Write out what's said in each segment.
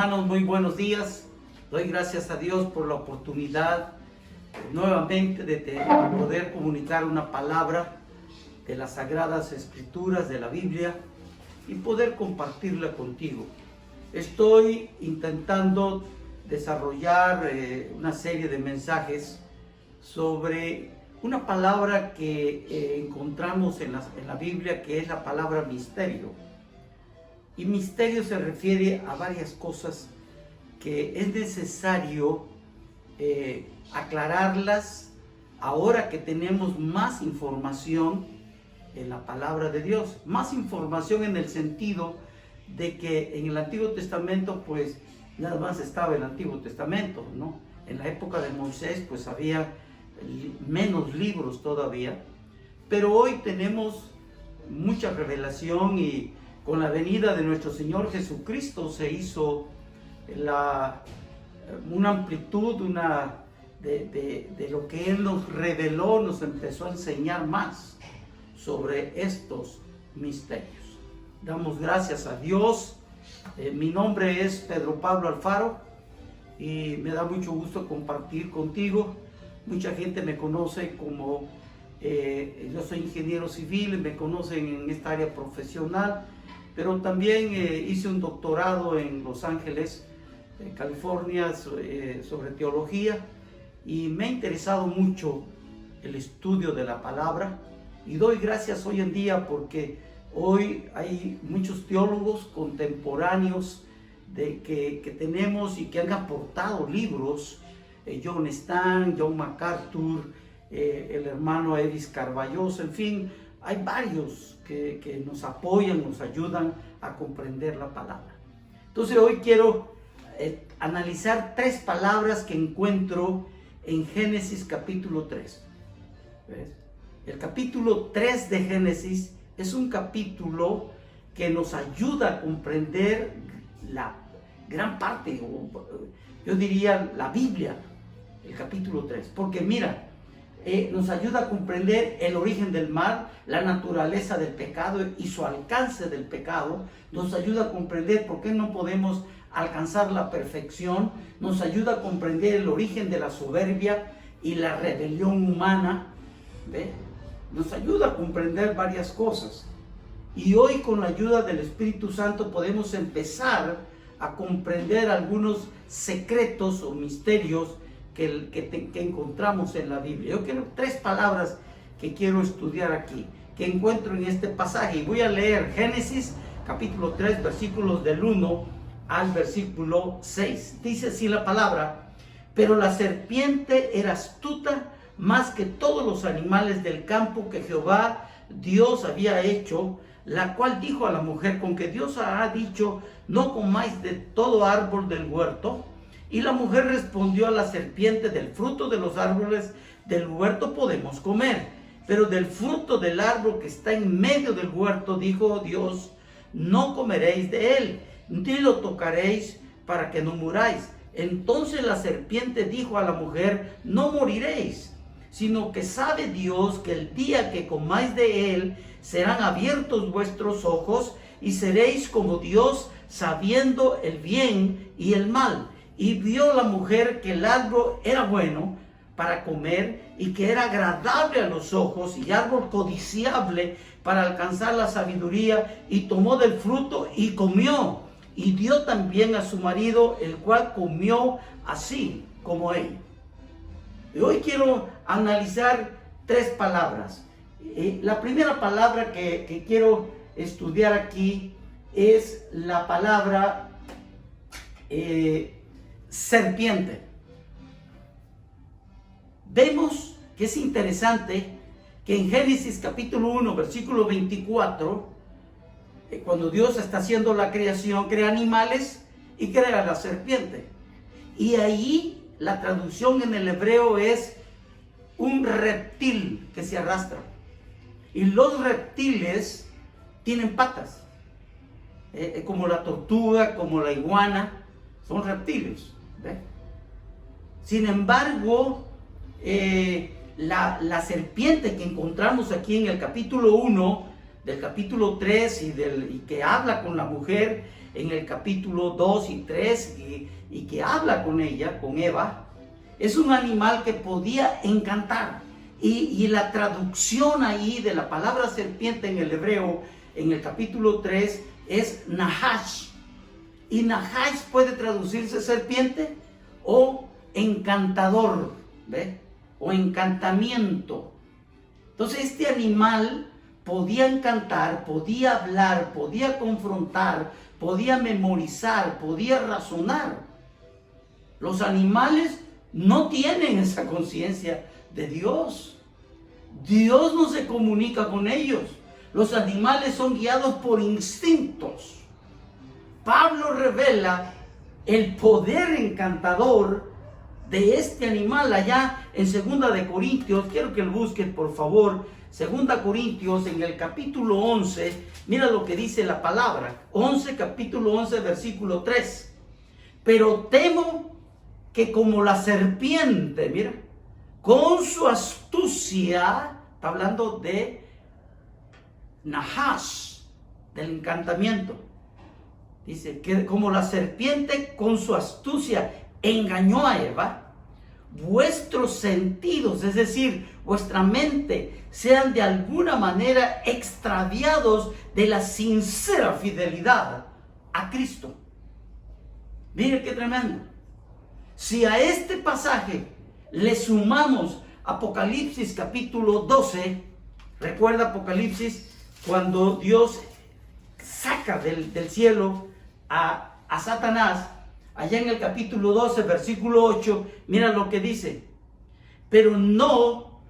hermanos, muy buenos días. Doy gracias a Dios por la oportunidad nuevamente de poder comunicar una palabra de las Sagradas Escrituras, de la Biblia, y poder compartirla contigo. Estoy intentando desarrollar una serie de mensajes sobre una palabra que encontramos en la Biblia, que es la palabra misterio. Y misterio se refiere a varias cosas que es necesario aclararlas ahora que tenemos más información en la palabra de Dios. Más información en el sentido de que en el Antiguo Testamento pues nada más estaba el Antiguo Testamento, ¿no? En la época de Moisés pues había menos libros todavía, pero hoy tenemos mucha revelación y con la venida de nuestro Señor Jesucristo se hizo una amplitud de lo que Él nos reveló, nos empezó a enseñar más sobre estos misterios. Damos gracias a Dios. Mi nombre es Pedro Pablo Alfaro y me da mucho gusto compartir contigo. Mucha gente me conoce como, yo soy ingeniero civil, me conocen en esta área profesional, pero también hice un doctorado en Los Ángeles, California, sobre teología, y me ha interesado mucho el estudio de la palabra, y doy gracias hoy en día porque hoy hay muchos teólogos contemporáneos que tenemos y que han aportado libros, John Stott, John MacArthur, el hermano Edis Carballosa, en fin, hay varios que nos apoyan, nos ayudan a comprender la palabra. Entonces hoy quiero analizar tres palabras que encuentro en Génesis capítulo 3. ¿Ves? El capítulo 3 de Génesis es un capítulo que nos ayuda a comprender la gran parte, yo diría la Biblia, el capítulo 3, porque mira, nos ayuda a comprender el origen del mal, la naturaleza del pecado y su alcance del pecado. Nos ayuda a comprender por qué no podemos alcanzar la perfección. Nos ayuda a comprender el origen de la soberbia y la rebelión humana. ¿Ve? Nos ayuda a comprender varias cosas. Y hoy, con la ayuda del Espíritu Santo, podemos empezar a comprender algunos secretos o misterios que encontramos en la Biblia. Yo quiero tres palabras que quiero estudiar aquí, que encuentro en este pasaje. Y voy a leer Génesis capítulo 3, versículos del 1 al versículo 6. Dice así la palabra: pero la serpiente era astuta más que todos los animales del campo que Jehová Dios había hecho, la cual dijo a la mujer: con que Dios ha dicho, no comáis de todo árbol del huerto. Y la mujer respondió a la serpiente: del fruto de los árboles del huerto podemos comer, pero del fruto del árbol que está en medio del huerto, dijo Dios, no comeréis de él, ni lo tocaréis para que no muráis. Entonces la serpiente dijo a la mujer: no moriréis, sino que sabe Dios que el día que comáis de él, serán abiertos vuestros ojos y seréis como Dios, sabiendo el bien y el mal. Y vio la mujer que el árbol era bueno para comer y que era agradable a los ojos y árbol codiciable para alcanzar la sabiduría, y tomó del fruto y comió, y dio también a su marido, el cual comió así como él. Y hoy quiero analizar tres palabras. La primera palabra que quiero estudiar aquí es la palabra serpiente. Vemos que es interesante que en Génesis capítulo 1, versículo 24, cuando Dios está haciendo la creación, crea animales y crea la serpiente. Y ahí la traducción en el hebreo es un reptil que se arrastra. Y los reptiles tienen patas, como la tortuga, como la iguana, son reptiles. ¿Ve? Sin embargo, la serpiente que encontramos aquí en el capítulo 1 del capítulo 3 y que habla con la mujer en el capítulo 2 y 3 y que habla con ella, con Eva, es un animal que podía encantar. Y la traducción ahí de la palabra serpiente en el hebreo, en el capítulo 3, es Nahash. Y Nahash puede traducirse serpiente o encantador, ¿ve? O encantamiento. Entonces este animal podía encantar, podía hablar, podía confrontar, podía memorizar, podía razonar. Los animales no tienen esa conciencia de Dios. Dios no se comunica con ellos. Los animales son guiados por instintos. Pablo revela el poder encantador de este animal allá en 2 de Corintios. Quiero que lo busquen, por favor. 2 Corintios, en el capítulo 11, mira lo que dice la palabra. Capítulo 11, versículo 3. Pero temo que como la serpiente, mira, con su astucia, está hablando de Nahash, del encantamiento. Dice que como la serpiente con su astucia engañó a Eva, vuestros sentidos, es decir, vuestra mente, sean de alguna manera extraviados de la sincera fidelidad a Cristo. Mire qué tremendo. Si a este pasaje le sumamos Apocalipsis capítulo 12, recuerda Apocalipsis cuando Dios saca del cielo a Satanás, allá en el capítulo 12, versículo 8, mira lo que dice. Pero no,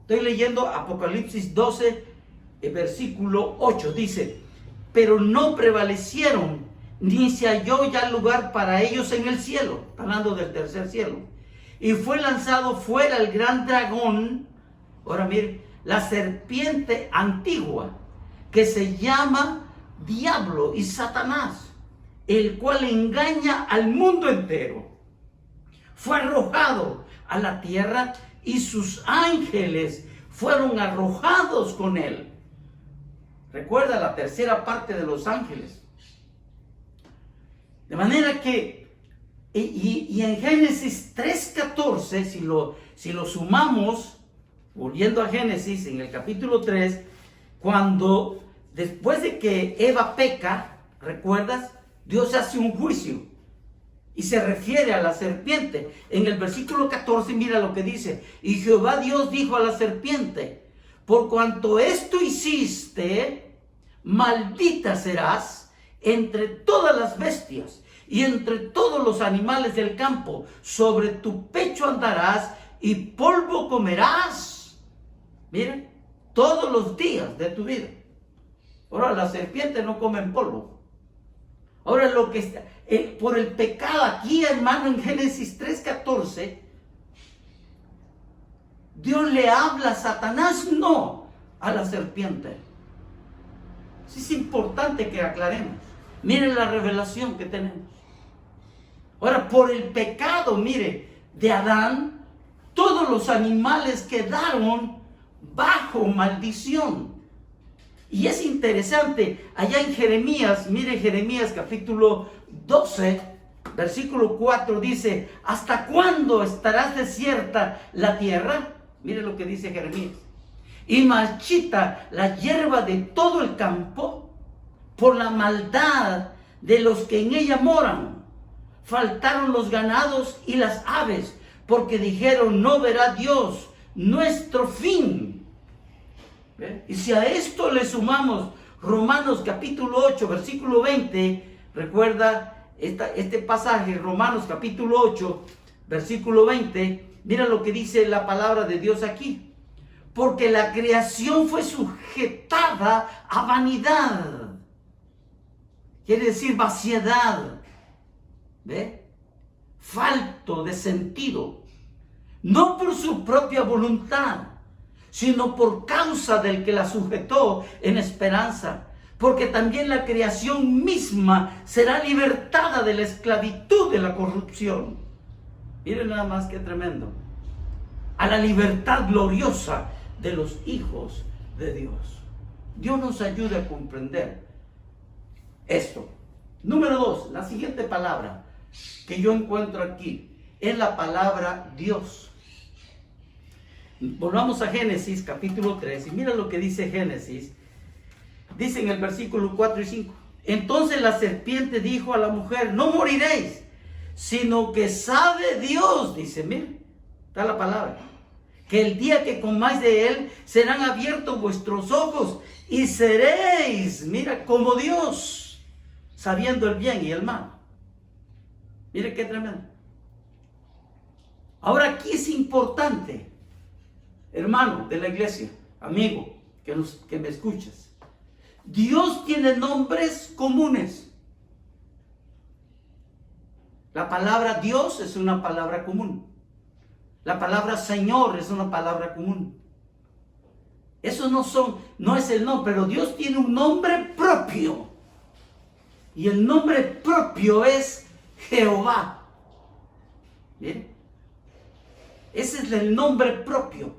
estoy leyendo Apocalipsis 12, versículo 8, dice, pero no prevalecieron, ni se halló ya lugar para ellos en el cielo, hablando del tercer cielo. Y fue lanzado fuera el gran dragón, ahora mire, la serpiente antigua, que se llama Diablo y Satanás, el cual engaña al mundo entero. Fue arrojado a la tierra y sus ángeles fueron arrojados con él. Recuerda la tercera parte de los ángeles. De manera que, y en Génesis 3:14, si lo sumamos, volviendo a Génesis en el capítulo 3, cuando después de que Eva peca, ¿recuerdas? Dios hace un juicio y se refiere a la serpiente. En el versículo 14 mira lo que dice. Y Jehová Dios dijo a la serpiente, por cuanto esto hiciste, maldita serás entre todas las bestias y entre todos los animales del campo. Sobre tu pecho andarás y polvo comerás. Miren, todos los días de tu vida. Ahora, las serpientes no comen polvo. Ahora, lo que está, por el pecado aquí, hermano, en Génesis 3:14, Dios le habla a Satanás, no a la serpiente. Sí, es importante que aclaremos. Miren la revelación que tenemos. Ahora, por el pecado, mire, de Adán, todos los animales quedaron bajo maldición. Y es interesante, allá en Jeremías, mire Jeremías capítulo 12, versículo 4, dice, ¿hasta cuándo estarás desierta la tierra? Mire lo que dice Jeremías. Y marchita la hierba de todo el campo por la maldad de los que en ella moran. Faltaron los ganados y las aves, porque dijeron, no verá Dios nuestro fin. ¿Ve? Y si a esto le sumamos Romanos capítulo 8, versículo 20, recuerda este pasaje, Romanos capítulo 8, versículo 20, mira lo que dice la palabra de Dios aquí. Porque la creación fue sujetada a vanidad. Quiere decir vaciedad. ¿Ve? Falto de sentido. No por su propia voluntad, sino por causa del que la sujetó en esperanza. Porque también la creación misma será libertada de la esclavitud de la corrupción. Miren nada más qué tremendo. A la libertad gloriosa de los hijos de Dios. Dios nos ayude a comprender esto. Número 2, la siguiente palabra que yo encuentro aquí es la palabra Dios. Volvamos a Génesis capítulo 3 y mira lo que dice Génesis. Dice en el versículo 4 y 5. Entonces la serpiente dijo a la mujer, no moriréis, sino que sabe Dios, dice, mira, está la palabra, que el día que comáis de él serán abiertos vuestros ojos y seréis, mira, como Dios, sabiendo el bien y el mal. Mire qué tremendo. Ahora aquí es importante, hermano de la iglesia, amigo, que me escuchas. Dios tiene nombres comunes. La palabra Dios es una palabra común. La palabra Señor es una palabra común. Eso no es el nombre, pero Dios tiene un nombre propio. Y el nombre propio es Jehová. ¿Bien? Ese es el nombre propio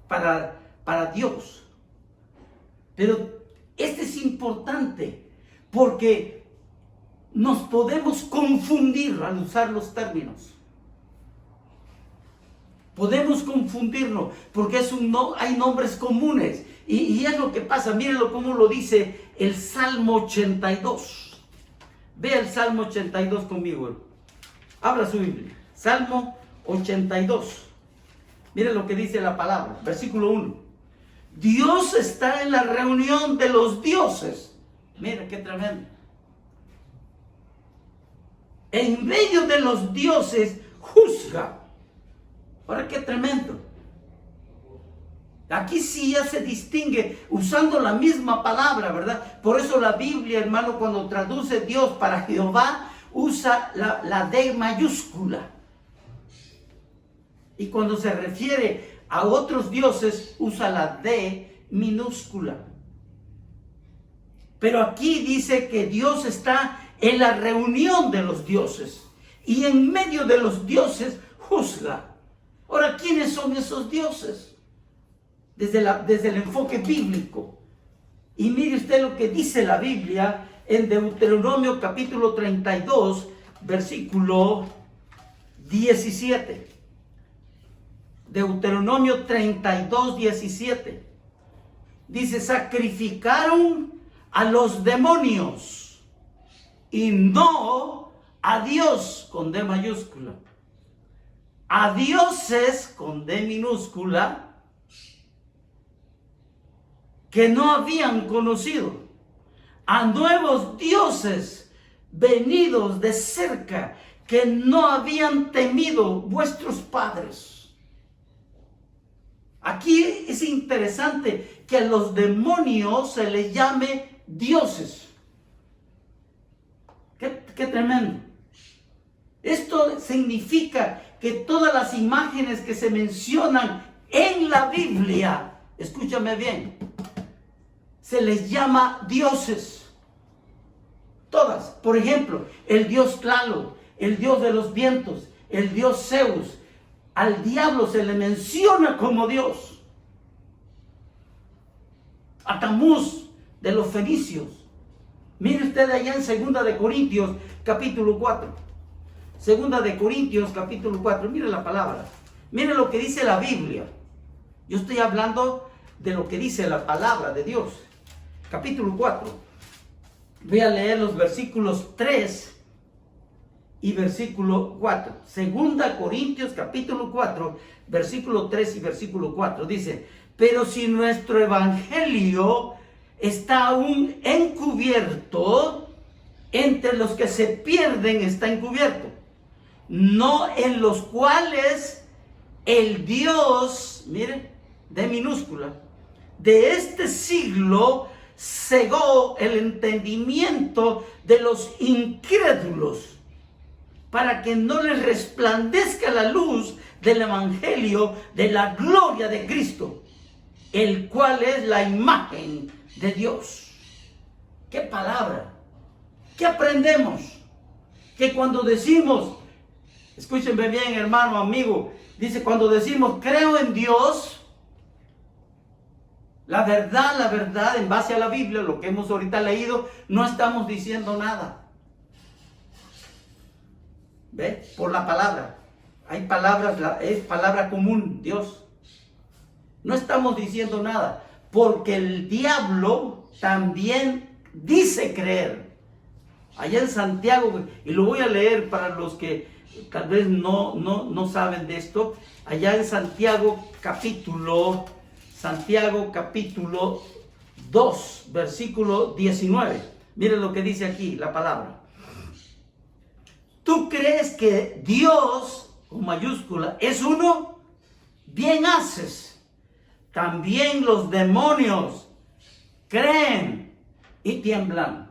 para Dios. Pero este es importante porque nos podemos confundir al usar los términos. Podemos confundirnos porque hay nombres comunes. Y es lo que pasa. Mírenlo cómo lo dice el Salmo 82. Ve el Salmo 82 conmigo. Abra su Biblia. Salmo 82. Miren lo que dice la palabra. Versículo 1. Dios está en la reunión de los dioses. Mira qué tremendo. En medio de los dioses juzga. Ahora qué tremendo. Aquí sí ya se distingue usando la misma palabra, ¿verdad? Por eso la Biblia, hermano, cuando traduce Dios para Jehová, usa la D mayúscula. Y cuando se refiere a otros dioses, usa la D minúscula. Pero aquí dice que Dios está en la reunión de los dioses. Y en medio de los dioses juzga. Ahora, ¿quiénes son esos dioses? Desde el enfoque bíblico. Y mire usted lo que dice la Biblia en Deuteronomio capítulo 32, versículo 17. Deuteronomio 32, 17. Dice, sacrificaron a los demonios y no a Dios con D mayúscula. A dioses con D minúscula que no habían conocido, a nuevos dioses venidos de cerca que no habían temido vuestros padres. Aquí es interesante que a los demonios se les llame dioses. Qué tremendo. Esto significa que todas las imágenes que se mencionan en la Biblia, escúchame bien, se les llama dioses. Todas. Por ejemplo, el dios Tlaloc, el dios de los vientos, el dios Zeus. Al diablo se le menciona como Dios. A Tamuz de los fenicios. Mire usted allá en 2 de Corintios capítulo 4. 2 de Corintios capítulo 4. Mire la palabra. Mire lo que dice la Biblia. Yo estoy hablando de lo que dice la palabra de Dios. Capítulo 4. Voy a leer los versículos 3 y versículo 4. 2 Corintios capítulo 4, versículo 3 y versículo 4. Dice, pero si nuestro evangelio está aún encubierto, entre los que se pierden está encubierto, no en los cuales el Dios, mire, de minúscula, de este siglo cegó el entendimiento de los incrédulos, para que no les resplandezca la luz del evangelio de la gloria de Cristo, el cual es la imagen de Dios. ¿Qué palabra? ¿Qué aprendemos? Que cuando decimos, escúchenme bien, hermano, amigo, dice, cuando decimos creo en Dios, la verdad, en base a la Biblia, lo que hemos ahorita leído, no estamos diciendo nada. ¿Ve? Por la palabra. Hay palabras, es palabra común, Dios. No estamos diciendo nada, porque el diablo también dice creer. Allá en Santiago, y lo voy a leer para los que tal vez no saben de esto, allá en Santiago capítulo 2, versículo 19. Miren lo que dice aquí la palabra. ¿Tú crees que Dios, con mayúscula, es uno? Bien haces. También los demonios creen y tiemblan.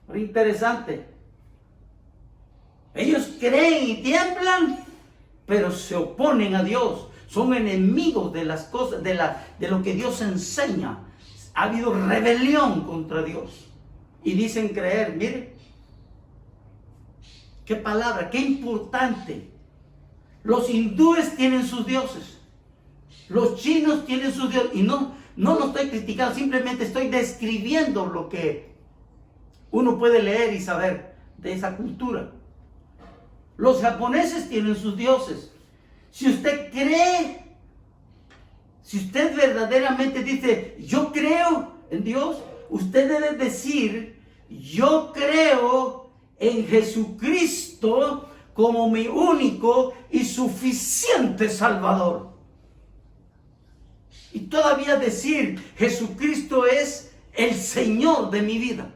Muy interesante. Ellos creen y tiemblan, pero se oponen a Dios. Son enemigos de las cosas, de lo que Dios enseña. Ha habido rebelión contra Dios. Y dicen creer. Mire, qué palabra, qué importante. Los hindúes tienen sus dioses. Los chinos tienen sus dioses. Y no lo estoy criticando, simplemente estoy describiendo lo que uno puede leer y saber de esa cultura. Los japoneses tienen sus dioses. Si usted cree, si usted verdaderamente dice, yo creo en Dios, usted debe decir, yo creo en Jesucristo como mi único y suficiente Salvador. Y todavía decir, Jesucristo es el Señor de mi vida,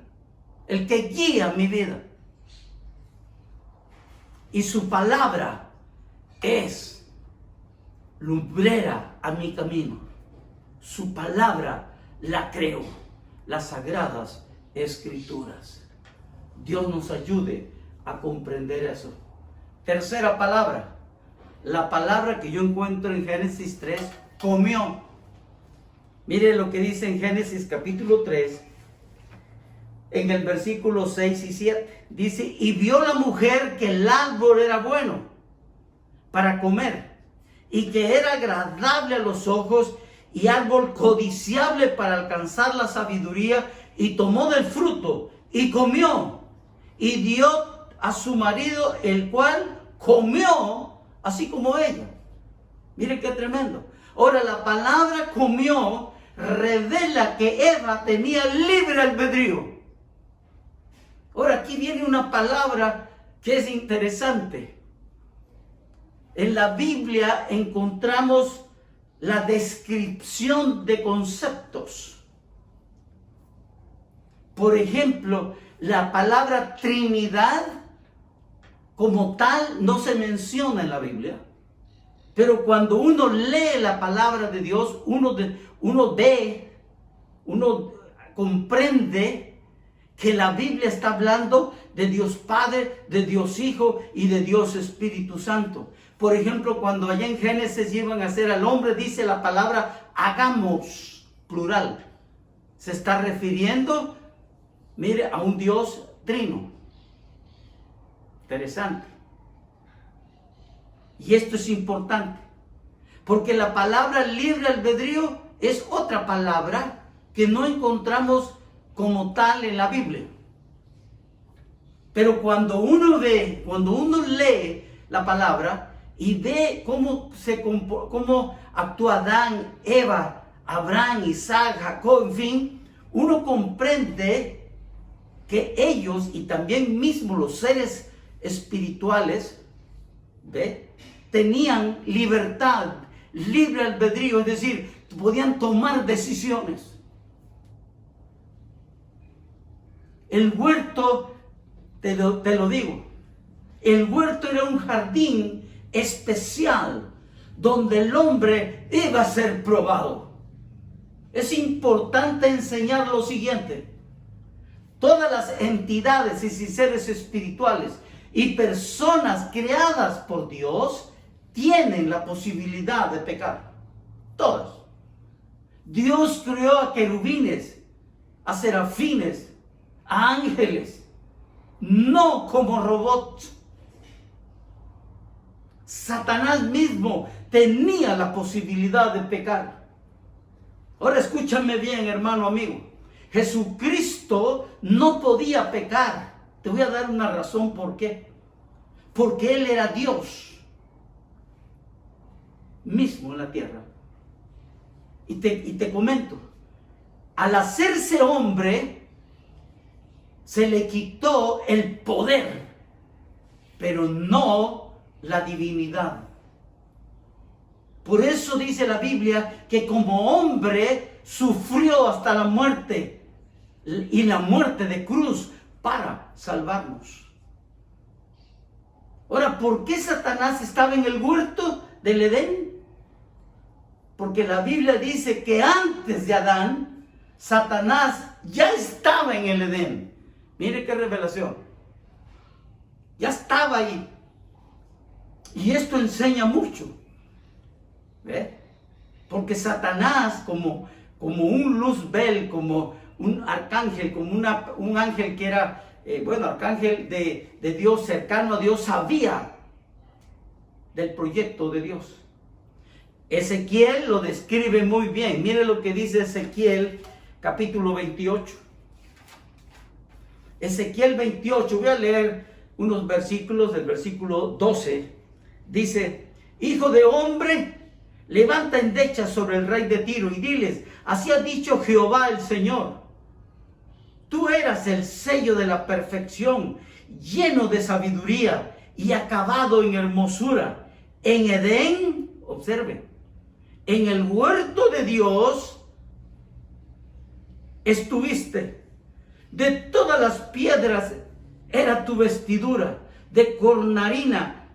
el que guía mi vida. Y su palabra es lumbrera a mi camino. Su palabra la creo. Las sagradas escrituras. Dios nos ayude a comprender eso. Tercera palabra. La palabra que yo encuentro en Génesis 3, comió. Mire lo que dice en Génesis capítulo 3, en el versículo 6 y 7. Dice, y vio la mujer que el árbol era bueno para comer, y que era agradable a los ojos, y árbol codiciable para alcanzar la sabiduría, y tomó del fruto, y comió, y dio a su marido, el cual comió, así como ella. Miren qué tremendo. Ahora, la palabra comió revela que Eva tenía libre albedrío. Ahora, aquí viene una palabra que es interesante. En la Biblia encontramos la descripción de conceptos. Por ejemplo, la palabra Trinidad como tal no se menciona en la Biblia. Pero cuando uno lee la palabra de Dios, uno comprende que la Biblia está hablando de Dios Padre, de Dios Hijo y de Dios Espíritu Santo. Por ejemplo, cuando allá en Génesis iban a hacer al hombre, dice la palabra hagamos, plural. Se está refiriendo, mire, a un Dios trino. Interesante. Y esto es importante, porque la palabra libre albedrío es otra palabra que no encontramos como tal en la Biblia. Pero cuando uno lee la palabra y ve cómo actúa Adán, Eva, Abraham, Isaac, Jacob, en fin, uno comprende que ellos y también mismo los seres espirituales, ¿ve?, tenían libertad, libre albedrío, es decir, podían tomar decisiones. El huerto, te lo digo, el huerto era un jardín especial donde el hombre iba a ser probado. Es importante enseñar lo siguiente: todas las entidades y seres espirituales y personas creadas por Dios tienen la posibilidad de pecar. Todas. Dios creó a querubines, a serafines, a ángeles, no como robots. Satanás mismo tenía la posibilidad de pecar. Ahora escúchame bien, hermano amigo. Jesucristo no podía pecar. Te voy a dar una razón por qué. Porque Él era Dios mismo en la tierra. Y te comento, al hacerse hombre, se le quitó el poder, pero no la divinidad. Por eso dice la Biblia que como hombre sufrió hasta la muerte, y la muerte de cruz, para salvarnos. Ahora, ¿por qué Satanás estaba en el huerto del Edén? Porque la Biblia dice que antes de Adán, Satanás ya estaba en el Edén. Mire qué revelación. Ya estaba ahí. Y esto enseña mucho. ¿Ve? Porque Satanás, como un Luzbel, como un arcángel, como un ángel que era, arcángel de Dios, cercano a Dios, sabía del proyecto de Dios. Ezequiel lo describe muy bien. Mire lo que dice Ezequiel, capítulo 28. Ezequiel 28, voy a leer unos versículos, del versículo 12. Dice: hijo de hombre, levanta endecha sobre el rey de Tiro y diles: así ha dicho Jehová el Señor. Tú eras el sello de la perfección, lleno de sabiduría y acabado en hermosura. En Edén, observe, en el huerto de Dios estuviste. De todas las piedras era tu vestidura, de cornerina,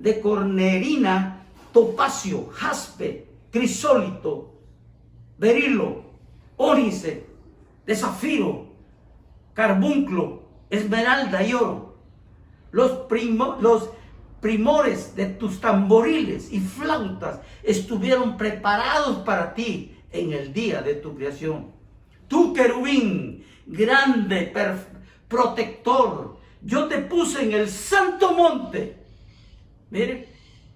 topacio, jaspe, crisólito, berilo, ónice, de zafiro, carbunclo, esmeralda y oro. Los primores de tus tamboriles y flautas estuvieron preparados para ti en el día de tu creación. Tú, querubín, grande, protector, yo te puse en el santo monte. Mire,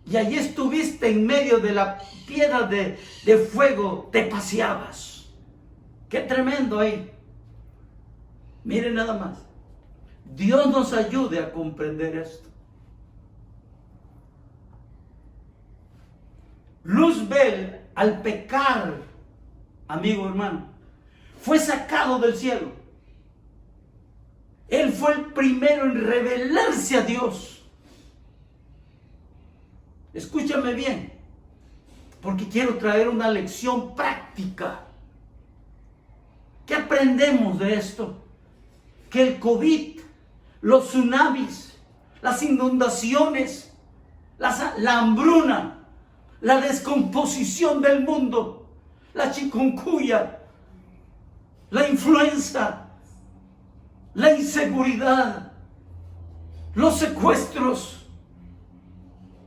y allí estuviste en medio de la piedra de fuego, te paseabas. Qué tremendo ahí. Miren nada más. Dios nos ayude a comprender esto. Luzbel, al pecar, amigo hermano, fue sacado del cielo. Él fue el primero en revelarse a Dios. Escúchame bien, porque quiero traer una lección práctica. ¿Qué aprendemos de esto? Que el COVID, los tsunamis, las inundaciones, la hambruna, la descomposición del mundo, la chikungunya, la influenza, la inseguridad, los secuestros,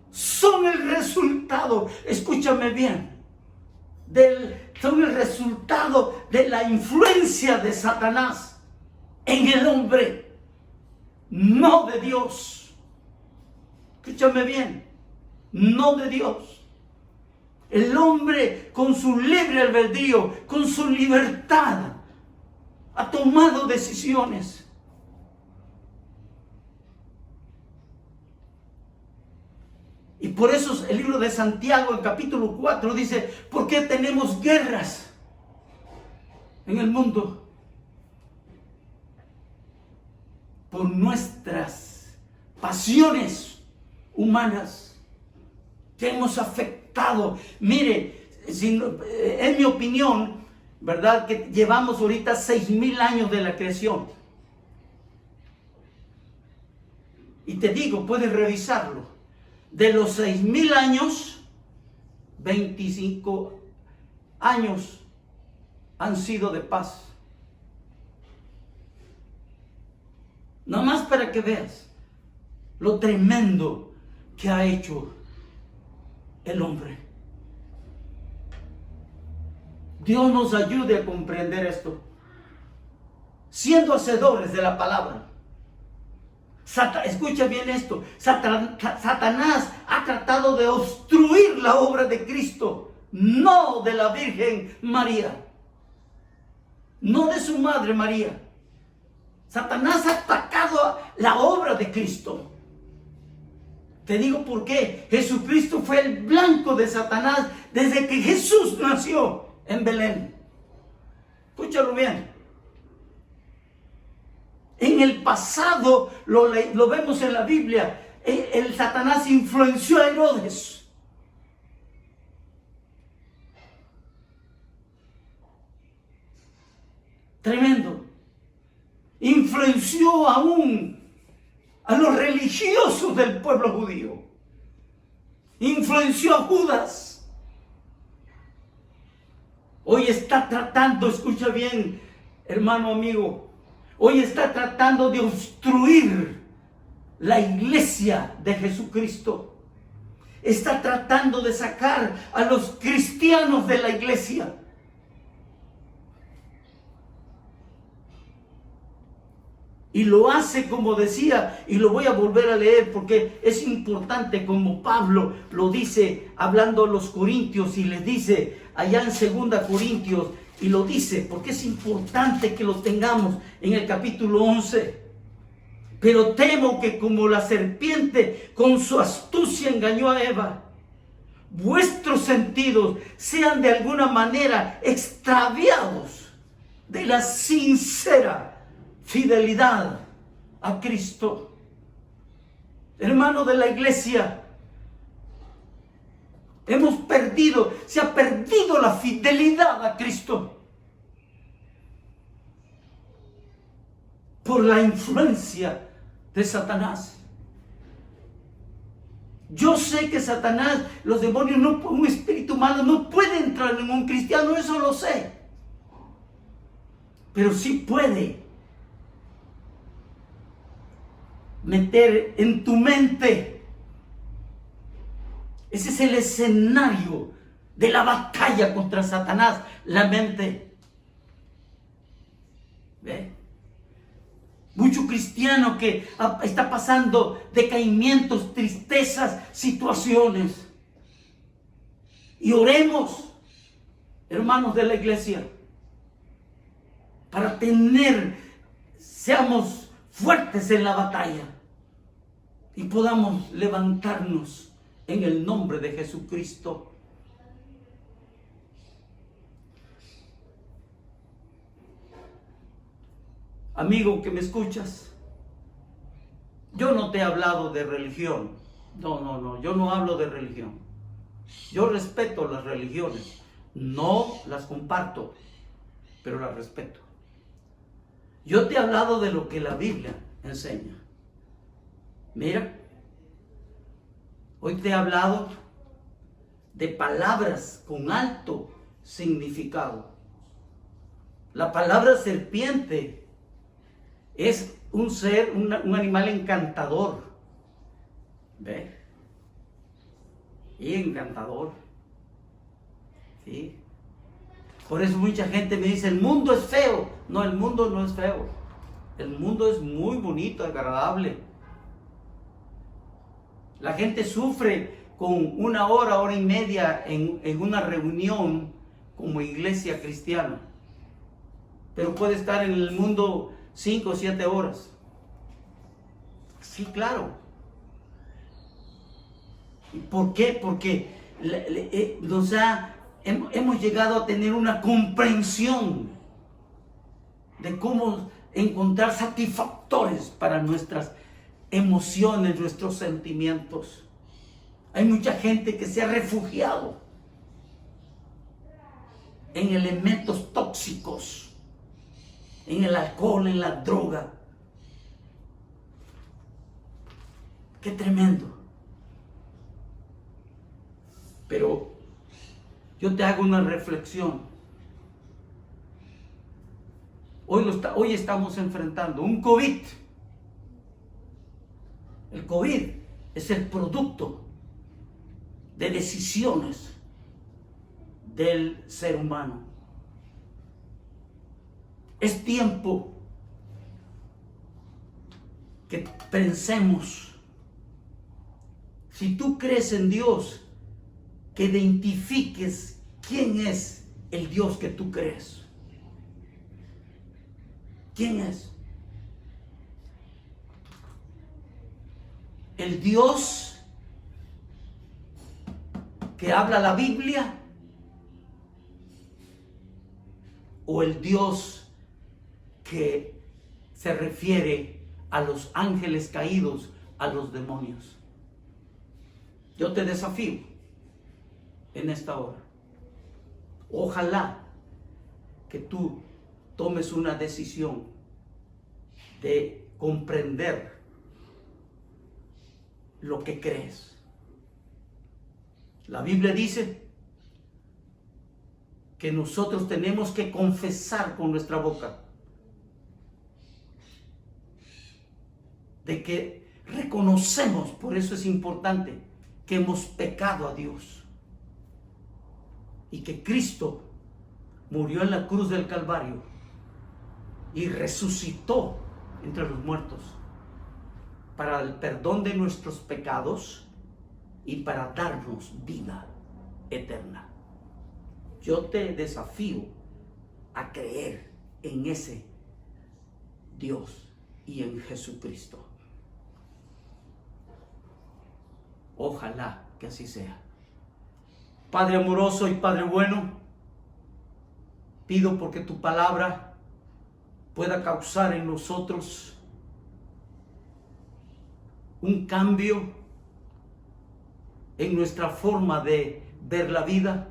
son el resultado, escúchame bien, son el resultado de la influencia de Satanás en el hombre, no de Dios. Escúchame bien, no de Dios. El hombre, con su libre albedrío, con su libertad, ha tomado decisiones. Y por eso el libro de Santiago, en capítulo 4, dice: ¿por qué tenemos guerras en el mundo? Por nuestras pasiones humanas que hemos afectado. Mire, en mi opinión, ¿verdad? Que llevamos ahorita 6,000 años de la creación. Y te digo, puedes revisarlo. De los 6,000 años, 25 años han sido de paz. Nada más para que veas lo tremendo que ha hecho el hombre. Dios nos ayude a comprender esto. Siendo hacedores de la palabra. Escucha bien esto. Satanás ha tratado de obstruir la obra de Cristo, no de la Virgen María. no de su madre María. Satanás ha atacado la obra de Cristo. Te digo por qué. Jesucristo fue el blanco de Satanás desde que Jesús nació en Belén. Escúchalo bien. En el pasado, lo vemos en la Biblia, el Satanás influenció a Herodes. Tremendo. Influenció aún a los religiosos del pueblo judío. Influenció a Judas. Hoy está tratando, escucha bien, hermano amigo, hoy está tratando de obstruir la iglesia de Jesucristo. Está tratando de sacar a los cristianos de la iglesia. Y lo hace, como decía, y lo voy a volver a leer porque es importante, como Pablo lo dice hablando a los corintios, y les dice allá en 2 Corintios, y lo dice porque es importante que lo tengamos en el capítulo 11. Pero temo que como la serpiente con su astucia engañó a Eva, vuestros sentidos sean de alguna manera extraviados de la sincera fidelidad a Cristo. Hermano de la iglesia, se ha perdido la fidelidad a Cristo por la influencia de Satanás. Yo sé que Satanás, los demonios, un espíritu malo no puede entrar en un cristiano, eso lo sé. Pero sí puede meter en tu mente. Ese es el escenario de la batalla contra Satanás, la mente. ¿Ve? Mucho cristiano que está pasando decaimientos, tristezas, situaciones. Y oremos, hermanos de la iglesia, para seamos fuertes en la batalla y podamos levantarnos en el nombre de Jesucristo. Amigo que me escuchas, yo no te he hablado de religión. No, yo no hablo de religión. Yo respeto las religiones, no las comparto, pero las respeto. Yo te he hablado de lo que la Biblia enseña. Mira, hoy te he hablado de palabras con alto significado. La palabra serpiente es un ser, un animal encantador. ¿Ve? Y encantador. ¿Sí? Por eso mucha gente me dice, el mundo es feo. No, el mundo no es feo. El mundo es muy bonito, agradable. La gente sufre con 1 hora, hora y media en una reunión como iglesia cristiana. Pero puede estar en el mundo 5 o 7 horas. Sí, claro. ¿Y por qué? Porque hemos llegado a tener una comprensión de cómo encontrar satisfactores para nuestras emociones, nuestros sentimientos. Hay mucha gente que se ha refugiado en elementos tóxicos, en el alcohol, en la droga. Qué tremendo. Pero yo te hago una reflexión. Hoy estamos enfrentando un COVID. El COVID es el producto de decisiones del ser humano. Es tiempo que pensemos. Si tú crees en Dios, que identifiques quién es el Dios que tú crees. ¿Quién es? ¿El Dios que habla la Biblia? ¿O el Dios que se refiere a los ángeles caídos, a los demonios? Yo te desafío en esta hora. Ojalá que tú tomes una decisión de comprender lo que crees. La Biblia dice que nosotros tenemos que confesar con nuestra boca de que reconocemos, por eso es importante, que hemos pecado a Dios y que Cristo murió en la cruz del Calvario y resucitó entre los muertos para el perdón de nuestros pecados y para darnos vida eterna. Yo te desafío a creer en ese Dios y en Jesucristo. Ojalá que así sea. Padre amoroso y Padre bueno, pido porque tu palabra pueda causar en nosotros un cambio en nuestra forma de ver la vida,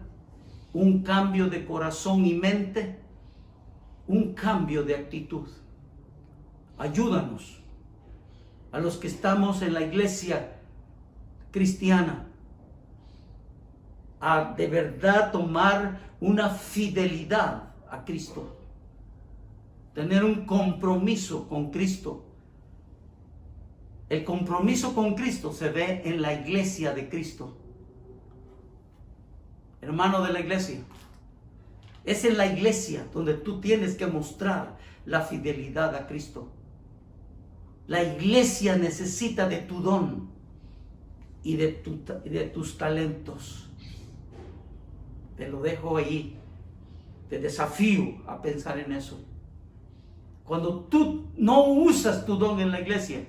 un cambio de corazón y mente, un cambio de actitud. Ayúdanos a los que estamos en la iglesia cristiana a de verdad tomar una fidelidad a Cristo, tener un compromiso con Cristo. El compromiso con Cristo se ve en la iglesia de Cristo. Hermano de la iglesia, es en la iglesia donde tú tienes que mostrar la fidelidad a Cristo. La iglesia necesita de tu don y de tus talentos. Te lo dejo ahí. Te desafío a pensar en eso. Cuando tú no usas tu don en la iglesia,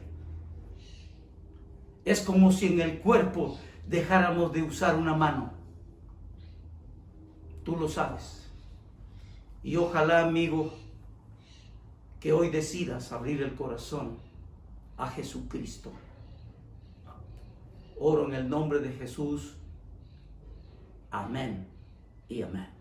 es como si en el cuerpo dejáramos de usar una mano. Tú lo sabes. Y ojalá, amigo, que hoy decidas abrir el corazón a Jesucristo. Oro en el nombre de Jesús. Amén y amén.